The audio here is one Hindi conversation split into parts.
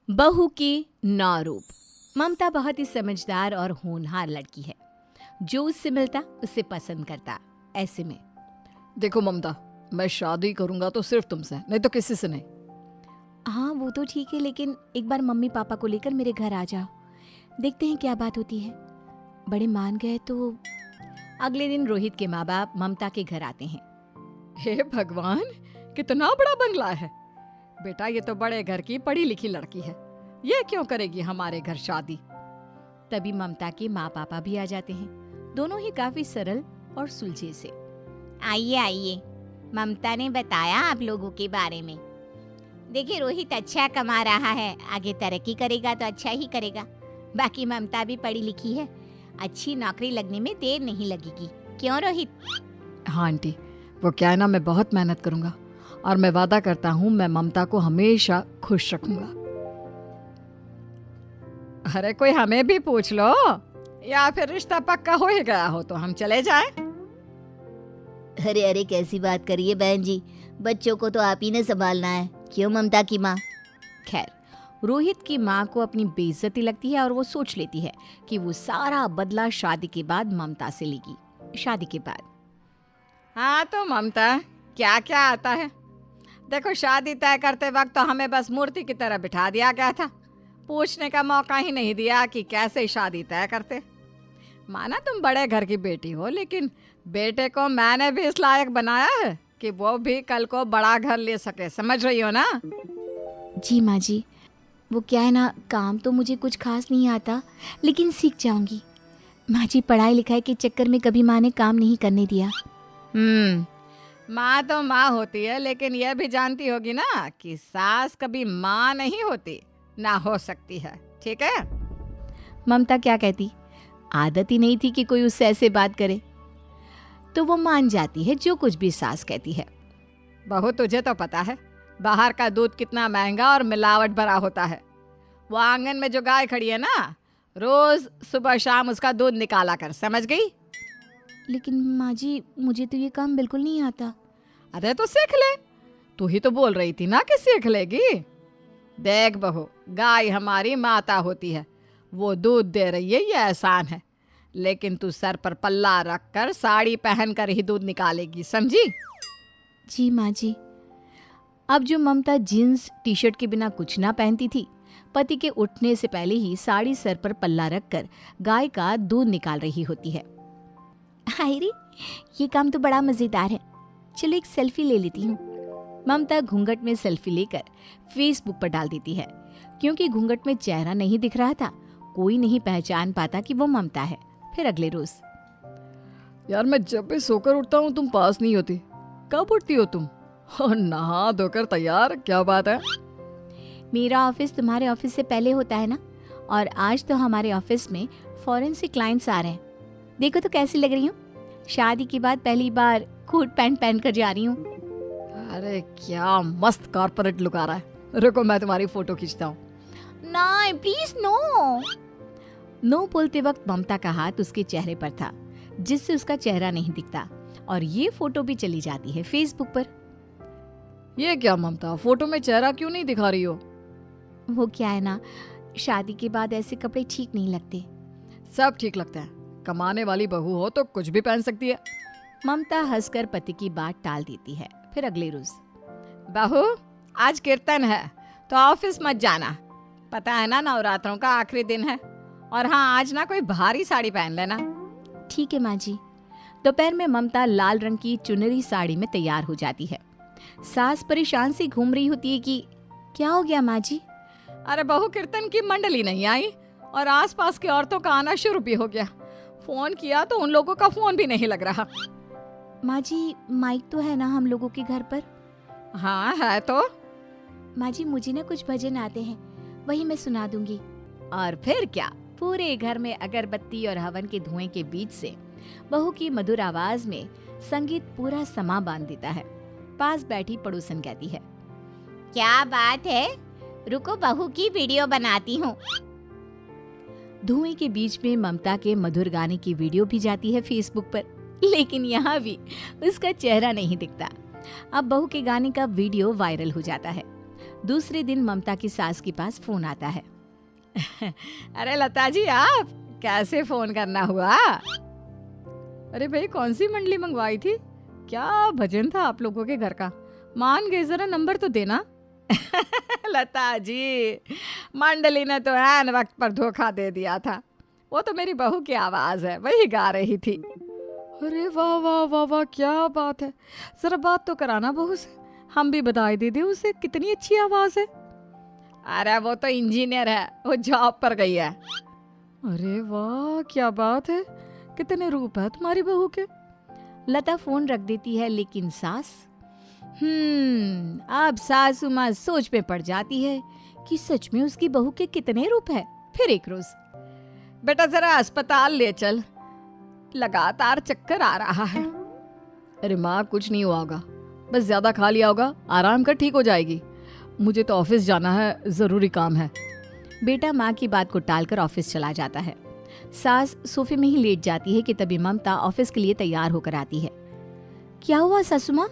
बहू की नारूप। ममता बहुत ही समझदार और होनहार लड़की है जो उससे मिलता उसे पसंद करता। ऐसे में देखो ममता, मैं शादी करूंगा तो सिर्फ तुमसे, नहीं तो किसी से नहीं। हाँ वो तो ठीक है, लेकिन एक बार मम्मी पापा को लेकर मेरे घर आ जाओ, देखते हैं क्या बात होती है। बड़े मान गए तो। अगले दिन रोहित के माँ बाप ममता के घर आते हैं। हे भगवान, कितना बड़ा बंगला है। बेटा ये तो बड़े घर की पढ़ी लिखी लड़की है, ये क्यों करेगी हमारे घर शादी। तभी ममता के माँ पापा भी आ जाते हैं, दोनों ही काफी सरल और सुलझे से। आइए आइए, ममता ने बताया आप लोगों के बारे में। देखिए रोहित अच्छा कमा रहा है, आगे तरक्की करेगा तो अच्छा ही करेगा। बाकी ममता भी पढ़ी लिखी है, अच्छी नौकरी लगने में देर नहीं लगेगी। क्यों रोहित? हाँ आंटी, वो क्या है ना, मैं बहुत मेहनत करूंगा और मैं वादा करता हूँ मैं ममता को हमेशा खुश रखूंगा। अरे कोई हमें भी पूछ लो, या फिर रिश्ता पक्का हो ही गया हो तो हम चले जाएं। अरे अरे कैसी बात करिए बहन जी, बच्चों को तो आप ही ने संभालना है। क्यों ममता की माँ? खैर, रोहित की माँ को अपनी बेइज्जती लगती है और वो सोच लेती है कि वो सारा बदला शादी के बाद ममता से लेगी। शादी के बाद हाँ तो ममता, क्या क्या आता है। देखो शादी तय करते वक्त तो हमें बस मूर्ति की तरह बिठा दिया गया था, पूछने का मौका ही नहीं दिया कि कैसे शादी तय करते। माना तुम बड़े घर की बेटी हो, लेकिन बेटे को मैंने भी इस लायक बनाया है कि वो भी कल को बड़ा घर ले सके, समझ रही हो ना। जी माँ जी, वो क्या है ना, काम तो मुझे कुछ खास नहीं आता, लेकिन सीख जाऊंगी। माँ जी, पढ़ाई लिखाई के चक्कर में कभी माँ ने काम नहीं करने दिया। माँ तो माँ होती है, लेकिन यह भी जानती होगी ना कि सास कभी माँ नहीं होती, ना हो सकती है, ठीक है। ममता क्या कहती, आदत ही नहीं थी कि कोई उससे ऐसे बात करे, तो वो मान जाती है जो कुछ भी सास कहती है। बहू तुझे तो पता है बाहर का दूध कितना महंगा और मिलावट भरा होता है। वो आंगन में जो गाय खड़ी है ना, रोज सुबह शाम उसका दूध निकाला कर, समझ गई। लेकिन माँ जी, मुझे तो ये काम बिल्कुल नहीं आता। अरे तो सीख ले, तू ही तो बोल रही थी ना कि सीख लेगी। देख बहू, गाय हमारी माता होती है, वो दूध दे रही है ये एहसान है, लेकिन तू सर पर पल्ला रख कर साड़ी पहन कर ही दूध निकालेगी, समझी। जी माँ जी। अब जो ममता जीन्स टी शर्ट के बिना कुछ ना पहनती थी, पति के उठने से पहले ही साड़ी सर पर पल्ला रखकर गाय का दूध निकाल रही होती है। हायरी, ये काम तो बड़ा मजेदार है, चलो एक सेल्फी ले लेती हूँ। ममता घूंघट में सेल्फी लेकर फेसबुक पर डाल देती है। क्योंकि घूंघट में चेहरा नहीं दिख रहा था, कोई नहीं पहचान पाता कि वो ममता है। फिर अगले रोज, यार मैं जब भी सोकर उठता हूँ तुम पास नहीं होती, कब उठती हो तुम? और नहा धोकर तैयार, क्या बात है? मेरा ऑफिस तुम्हारे ऑफिस से पहले होता है ना, और आज तो हमारे ऑफिस में फॉरेन से क्लाइंट्स आ रहे हैं। देखो तो कैसी लग रही हूँ, शादी के बाद पहली बार कोट पैंट पहन कर जा रही हूँ। अरे क्या मस्त कॉर्पोरेट लुक आ रहा है। रुको मैं तुम्हारी फोटो खींचता हूँ। नहीं प्लीज नो। नो बोलते वक्त ममता का हाथ उसके चेहरे पर था, जिससे उसका चेहरा नहीं दिखता, और ये फोटो भी चली जाती है फेसबुक पर। ये क्या ममता, फोटो में चेहरा क्यों नहीं दिखा रही हो? वो क्या है ना, शादी के बाद ऐसे कपड़े ठीक नहीं लगते। सब ठीक लगता है, कमाने वाली बहू हो तो कुछ भी पहन सकती है। ममता हंसकर पति की बात टाल देती है। फिर अगले रोज, बहू आज कीर्तन है तो ऑफिस मत जाना, पता है ना नवरात्रों का आखिरी दिन है। और हाँ, आज ना कोई भारी साड़ी पहन लेना। ठीक है माँ जी। दोपहर में ममता लाल रंग की चुनरी साड़ी में तैयार हो जाती है। सास परेशान सी घूम रही होती है कि क्या हो गया माँ जी। अरे बहू, कीर्तन की मंडली नहीं आई और आसपास की औरतों का आना शुरू भी हो गया। फोन किया तो उन लोगों का फोन भी नहीं लग रहा। माँ जी, माइक तो है ना हम लोगों के घर पर? हाँ है तो। माँ जी, मुझे ना कुछ भजन आते हैं, वही मैं सुना दूंगी। और फिर क्या, पूरे घर में अगरबत्ती और हवन के धुएं के बीच से बहू की मधुर आवाज में संगीत पूरा समा बांध देता है। पास बैठी पड़ोसन कहती है, क्या बात है, रुको बहू की वीडियो बनाती हूँ। धुएं के बीच में ममता के मधुर गाने की वीडियो भी जाती है फेसबुक पर, लेकिन यहाँ भी उसका चेहरा नहीं दिखता। अब बहू के गाने का वीडियो वायरल हो जाता है। दूसरे दिन ममता की सास के पास फोन आता है। अरे लता जी, आप कैसे फोन करना हुआ? अरे भाई, कौन सी मंडली मंगवाई थी? क्या भजन था आप लोगों के घर का? मान गए, जरा नंबर तो देना। लता जी, मंडली ने तो ऐन वक्त पर धोखा दे दिया था। वो तो मेरी बहू की आवाज है, वही गा रही थी। अरे वाह वाह वाह वाह, क्या बात है! जरा बात तो कराना बहू से, हम भी बधाई दे दे उसे, कितनी अच्छी आवाज है। अरे वो तो इंजीनियर है, वो जॉब पर गई है। अरे वाह, क्या बात है! कितने रूप है तुम्हारी बहू के। लता फोन रख देती है, लेकिन सास अब सासू माँ सोच में पड़ जाती है कि सच में उसकी बहू के कितने रूप है। फिर एक रोज, बेटा जरा अस्पताल ले चल, लगातार चक्कर आ रहा है। अरे माँ, कुछ नहीं हुआ होगा, बस ज्यादा खा लिया होगा, आराम कर ठीक हो जाएगी। मुझे तो ऑफिस जाना है, जरूरी काम है। बेटा माँ की बात को टालकर ऑफिस चला जाता है। सास सोफे में ही लेट जाती है कि तभी ममता ऑफिस के लिए तैयार होकर आती है। क्या हुआ सासू माँ,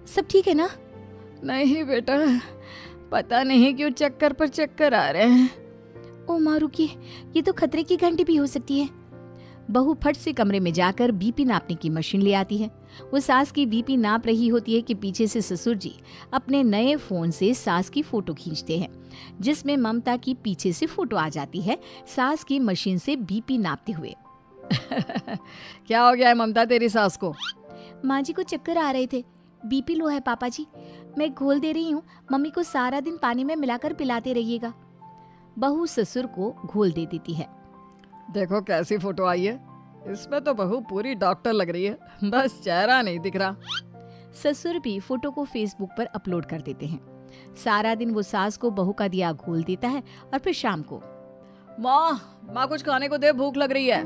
सब ठीक है ना? नहीं बेटा, पता नहीं क्यों चक्कर पर चक्कर आ रहे हैं। ओ माँ रुकिए, ये तो खतरे की घंटी भी हो सकती है। बहू फट से कमरे में जाकर बीपी नापने की मशीन ले आती है। वो सास की बीपी नाप रही होती है कि पीछे से ससुर जी अपने नए फोन से सास की फोटो खींचते हैं, जिसमें ममता की पीछे से फोटो आ जाती है, सास की मशीन से बीपी नापते हुए। क्या हो गया है ममता तेरी सास को? माँ जी को चक्कर आ रहे थे, बीपी लो है पापा जी। मैं घोल दे रही हूँ, मम्मी को सारा दिन पानी में मिलाकर पिलाते रहिएगा। बहू ससुर को घोल दे देती है। देखो कैसी फोटो आई है, इसमें तो बहू पूरी डॉक्टर लग रही है, बस चेहरा नहीं दिख रहा। ससुर भी फोटो को फेसबुक पर अपलोड कर देते हैं। सारा दिन वो सास को बहू का दिया घोल देता है और फिर शाम को, माँ कुछ खाने को दे, भूख लग रही है।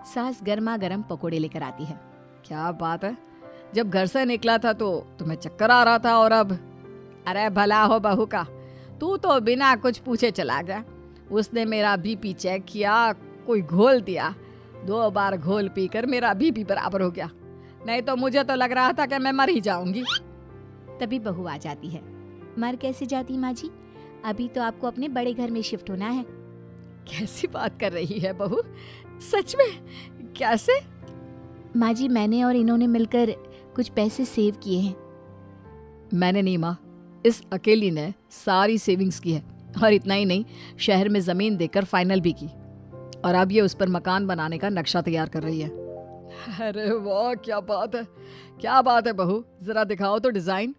सास गर्मा गर्म पकोड़े लेकर आती है। क्या बात है, जब घर से निकला था तो तुम्हें चक्कर आ रहा था और अब? अरे भला हो बहू का, तू तो बिना कुछ पूछे चला गया। उसने मेरा बीपी चेक किया, कोई घोल दिया, 2 बार घोल पीकर मेरा बीपी बराबर हो गया, नहीं तो मुझे तो लग रहा था कि मैं मर ही जाऊंगी। तभी बहू आ जाती है। मर कैसे जाती माँ जी, अभी तो आपको अपने बड़े घर में शिफ्ट होना है। कैसी बात कर रही है बहू, सच में? कैसे? माँ जी, मैंने और इन्होंने मिलकर कुछ पैसे सेव किए हैं। मैंने नहीं माँ, इस अकेली ने सारी सेविंग्स की है, और इतना ही नहीं, शहर में जमीन देकर फाइनल भी की, और अब ये उस पर मकान बनाने का नक्शा तैयार कर रही है। अरे वाह, क्या बात है, क्या बात है बहू, जरा दिखाओ तो डिजाइन।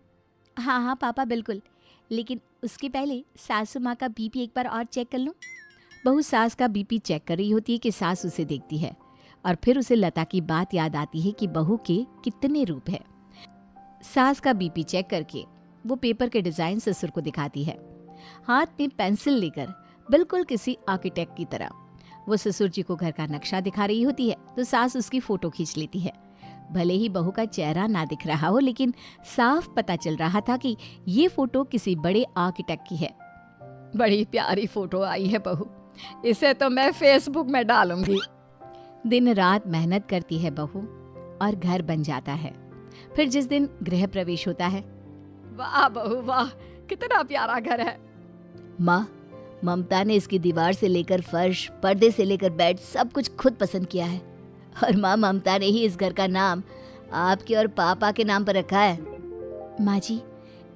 हाँ हाँ पापा बिल्कुल, लेकिन उसके पहले सासू माँ का बीपी एक बार और चेक कर लूँ। बहू सास का बीपी चेक कर रही होती है कि सास उसे देखती है, और फिर उसे लता की बात याद आती है कि बहू के कितने रूप है। सास का बीपी चेक करके वो पेपर के डिजाइन ससुर को दिखाती है, हाथ में पेंसिल लेकर, बिल्कुल किसी आर्किटेक्ट की तरह। वो ससुर जी को घर का नक्शा दिखा रही होती है तो सास उसकी फोटो खींच लेती है। भले ही बहू का चेहरा ना दिख रहा हो, लेकिन साफ पता चल रहा था कि ये फोटो किसी बड़े आर्किटेक्ट की है। बड़ी प्यारी फोटो आई है बहू, इसे तो मैं फेसबुक में डालूंगी। दिन रात मेहनत करती है बहू और घर बन जाता है। फिर जिस दिन गृह प्रवेश होता है, वाह बहू वाह, कितना प्यारा घर है। माँ, ममता ने इसकी दीवार से लेकर फर्श, पर्दे से लेकर बेड, सब कुछ खुद पसंद किया है। और माँ, ममता ने ही इस घर का नाम आपके और पापा के नाम पर रखा है। माँ जी,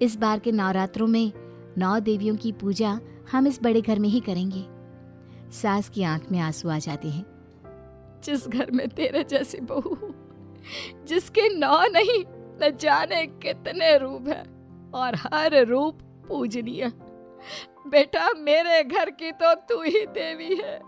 इस बार के नवरात्रों में 9 देवियों की पूजा हम इस बड़े घर में ही करेंगे। सास की आंख में आंसू आ जाते हैं। जिस घर में तेरे जैसी बहू, जिसके 9 नहीं न जाने कितने रूप है, और हर रूप पूजनीय। बेटा, मेरे घर की तो तू ही देवी है।